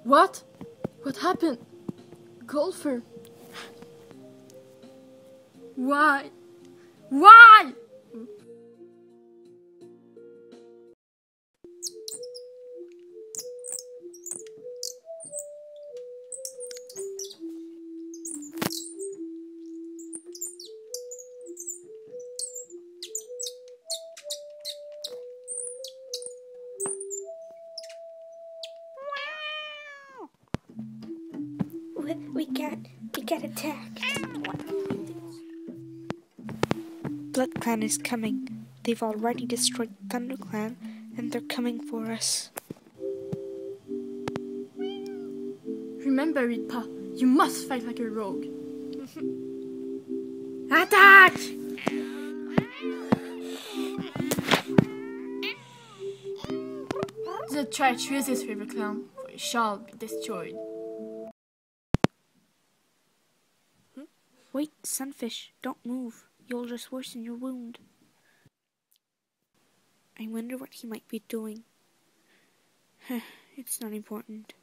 What? What happened? Golfer? Why? Why? We get attacked. Blood Clan is coming. They've already destroyed Thunder Clan, and they're coming for us. Remember it, Pa. You must fight like a rogue. Attack! Do not try to resist, River Clown, for you shall be destroyed. Wait, Sunfish, don't move. You'll just worsen your wound. I wonder what he might be doing. It's not important.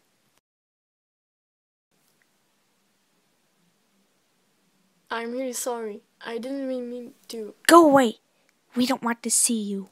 I'm really sorry. I didn't really mean to. Go away! We don't want to see you.